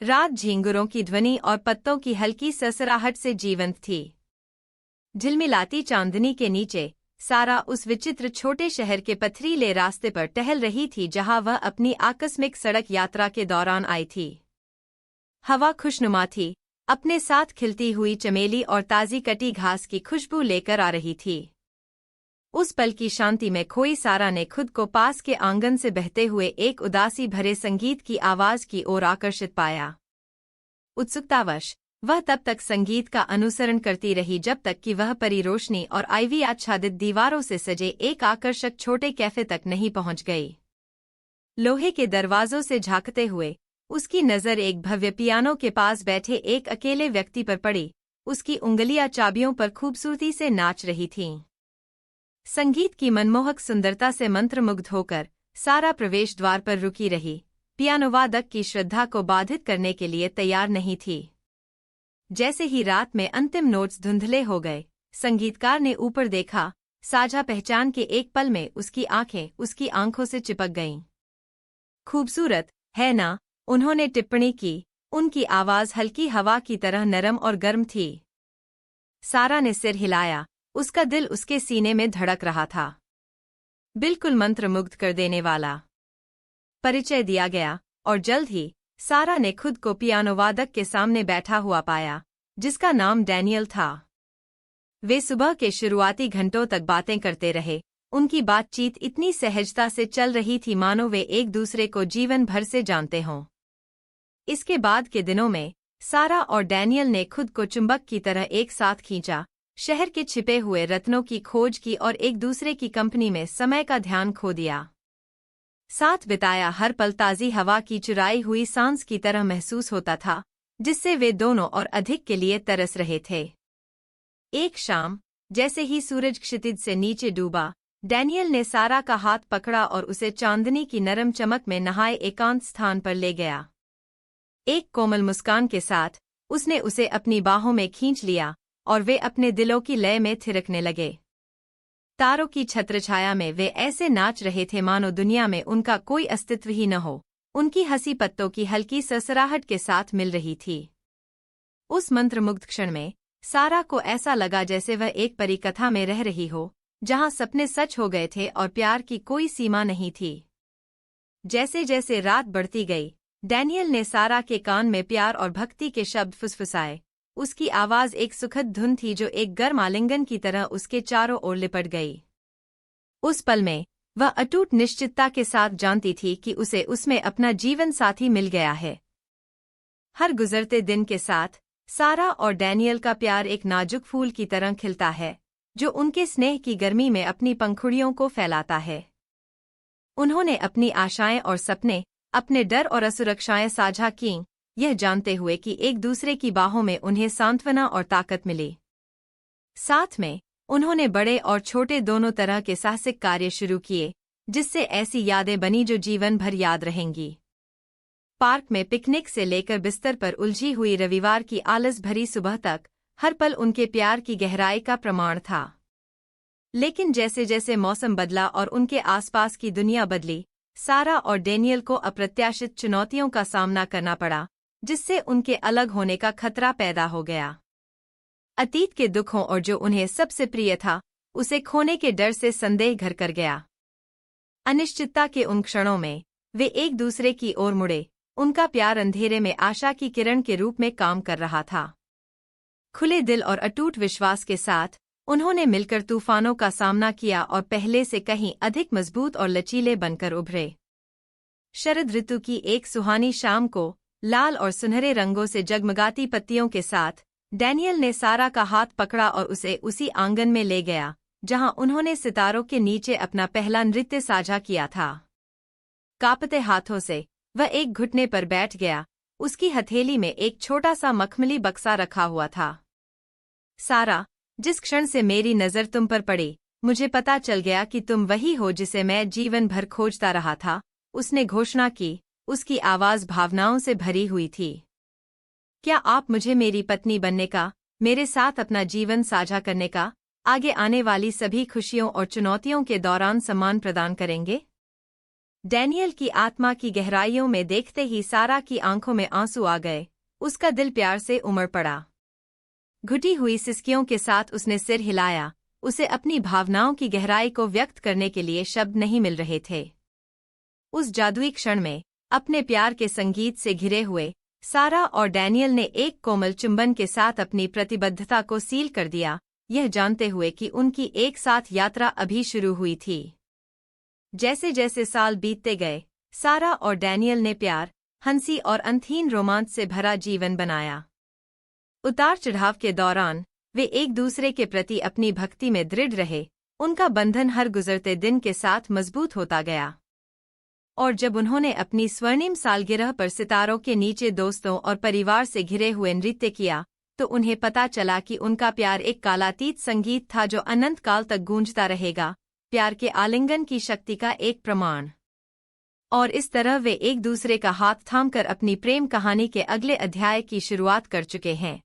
रात झींगुरों की ध्वनि और पत्तों की हल्की सरसराहट से जीवंत थी। झिलमिलाती चांदनी के नीचे सारा उस विचित्र छोटे शहर के पथरीले रास्ते पर टहल रही थी जहां वह अपनी आकस्मिक सड़क यात्रा के दौरान आई थी। हवा खुशनुमा थी, अपने साथ खिलती हुई चमेली और ताज़ी कटी घास की खुशबू लेकर आ रही थी। उस पल की शांति में खोई सारा ने खुद को पास के आंगन से बहते हुए एक उदासी भरे संगीत की आवाज की ओर आकर्षित पाया। उत्सुकतावश वह तब तक संगीत का अनुसरण करती रही जब तक कि वह परी रोशनी और आईवी आच्छादित दीवारों से सजे एक आकर्षक छोटे कैफे तक नहीं पहुंच गई। लोहे के दरवाजों से झांकते हुए उसकी नज़र एक भव्य पियानो के पास बैठे एक अकेले व्यक्ति पर पड़ी। उसकी उंगलियां चाबियों पर खूबसूरती से नाच रही थीं। संगीत की मनमोहक सुंदरता से मंत्रमुग्ध होकर सारा प्रवेश द्वार पर रुकी रही, पियानोवादक की श्रद्धा को बाधित करने के लिए तैयार नहीं थी। जैसे ही रात में अंतिम नोट्स धुंधले हो गए, संगीतकार ने ऊपर देखा। साझा पहचान के एक पल में उसकी आंखें उसकी आंखों से चिपक गईं। खूबसूरत है ना, उन्होंने टिप्पणी की। उनकी आवाज हल्की हवा की तरह नरम और गर्म थी। सारा ने सिर हिलाया, उसका दिल उसके सीने में धड़क रहा था। बिल्कुल मंत्रमुग्ध कर देने वाला। परिचय दिया गया और जल्द ही सारा ने खुद को पियानोवादक के सामने बैठा हुआ पाया, जिसका नाम डैनियल था। वे सुबह के शुरुआती घंटों तक बातें करते रहे। उनकी बातचीत इतनी सहजता से चल रही थी मानो वे एक दूसरे को जीवन भर से जानते हों। इसके बाद के दिनों में सारा और डैनियल ने खुद को चुंबक की तरह एक साथ खींचा, शहर के छिपे हुए रत्नों की खोज की और एक दूसरे की कंपनी में समय का ध्यान खो दिया। साथ बिताया हर पल ताज़ी हवा की चुराई हुई सांस की तरह महसूस होता था, जिससे वे दोनों और अधिक के लिए तरस रहे थे। एक शाम, जैसे ही सूरज क्षितिज से नीचे डूबा, डैनियल ने सारा का हाथ पकड़ा और उसे चांदनी की नरम चमक में नहाए एकांत स्थान पर ले गया। एक कोमल मुस्कान के साथ उसने उसे अपनी बाहों में खींच लिया और वे अपने दिलों की लय में थिरकने लगे। तारों की छत्रछाया में वे ऐसे नाच रहे थे मानो दुनिया में उनका कोई अस्तित्व ही न हो। उनकी हंसी पत्तों की हल्की सरसराहट के साथ मिल रही थी। उस मंत्रमुग्ध क्षण में सारा को ऐसा लगा जैसे वह एक परी कथा में रह रही हो, जहां सपने सच हो गए थे और प्यार की कोई सीमा नहीं थी। जैसे जैसे रात बढ़ती गई, डैनियल ने सारा के कान में प्यार और भक्ति के शब्द फुसफुसाए। उसकी आवाज एक सुखद धुन थी जो एक गर्म आलिंगन की तरह उसके चारों ओर लिपट गई। उस पल में वह अटूट निश्चितता के साथ जानती थी कि उसे उसमें अपना जीवन साथी मिल गया है। हर गुजरते दिन के साथ सारा और डैनियल का प्यार एक नाजुक फूल की तरह खिलता है, जो उनके स्नेह की गर्मी में अपनी पंखुड़ियों को फैलाता है। उन्होंने अपनी आशाएं और सपने, अपने डर और असुरक्षाएं साझा कीं, यह जानते हुए कि एक दूसरे की बाहों में उन्हें सांत्वना और ताकत मिली। साथ में उन्होंने बड़े और छोटे दोनों तरह के साहसिक कार्य शुरू किए, जिससे ऐसी यादें बनी जो जीवन भर याद रहेंगी। पार्क में पिकनिक से लेकर बिस्तर पर उलझी हुई रविवार की आलस भरी सुबह तक, हर पल उनके प्यार की गहराई का प्रमाण था। लेकिन जैसे जैसे मौसम बदला और उनके आसपास की दुनिया बदली, सारा और डैनियल को अप्रत्याशित चुनौतियों का सामना करना पड़ा, जिससे उनके अलग होने का खतरा पैदा हो गया। अतीत के दुखों और जो उन्हें सबसे प्रिय था, उसे खोने के डर से संदेह घर कर गया। अनिश्चितता के उन क्षणों में वे एक दूसरे की ओर मुड़े। उनका प्यार अंधेरे में आशा की किरण के रूप में काम कर रहा था। खुले दिल और अटूट विश्वास के साथ उन्होंने मिलकर तूफानों का सामना किया और पहले से कहीं अधिक मजबूत और लचीले बनकर उभरे। शरद ऋतु की एक सुहानी शाम को लाल और सुनहरे रंगों से जगमगाती पत्तियों के साथ डैनियल ने सारा का हाथ पकड़ा और उसे उसी आंगन में ले गया, जहां उन्होंने सितारों के नीचे अपना पहला नृत्य साझा किया था। कांपते हाथों से वह एक घुटने पर बैठ गया। उसकी हथेली में एक छोटा सा मखमली बक्सा रखा हुआ था। सारा, जिस क्षण से मेरी नज़र तुम पर पड़ी, मुझे पता चल गया कि तुम वही हो जिसे मैं जीवन भर खोजता रहा था, उसने घोषणा की। उसकी आवाज़ भावनाओं से भरी हुई थी। क्या आप मुझे मेरी पत्नी बनने का, मेरे साथ अपना जीवन साझा करने का, आगे आने वाली सभी खुशियों और चुनौतियों के दौरान सम्मान प्रदान करेंगे? डैनियल की आत्मा की गहराइयों में देखते ही सारा की आंखों में आंसू आ गए, उसका दिल प्यार से उमड़ पड़ा। घुटी हुई सिसकियों के साथ उसने सिर हिलाया, उसे अपनी भावनाओं की गहराई को व्यक्त करने के लिए शब्द नहीं मिल रहे थे। उस जादुई क्षण में, अपने प्यार के संगीत से घिरे हुए, सारा और डैनियल ने एक कोमल चुंबन के साथ अपनी प्रतिबद्धता को सील कर दिया, यह जानते हुए कि उनकी एक साथ यात्रा अभी शुरू हुई थी। जैसे जैसे साल बीतते गए, सारा और डैनियल ने प्यार, हंसी और अंतहीन रोमांच से भरा जीवन बनाया। उतार चढ़ाव के दौरान वे एक दूसरे के प्रति अपनी भक्ति में दृढ़ रहे, उनका बंधन हर गुजरते दिन के साथ मजबूत होता गया। और जब उन्होंने अपनी स्वर्णिम सालगिरह पर सितारों के नीचे दोस्तों और परिवार से घिरे हुए नृत्य किया, तो उन्हें पता चला कि उनका प्यार एक कालातीत संगीत था जो अनंत काल तक गूंजता रहेगा, प्यार के आलिंगन की शक्ति का एक प्रमाण। और इस तरह वे एक दूसरे का हाथ थामकर अपनी प्रेम कहानी के अगले अध्याय की शुरुआत कर चुके हैं।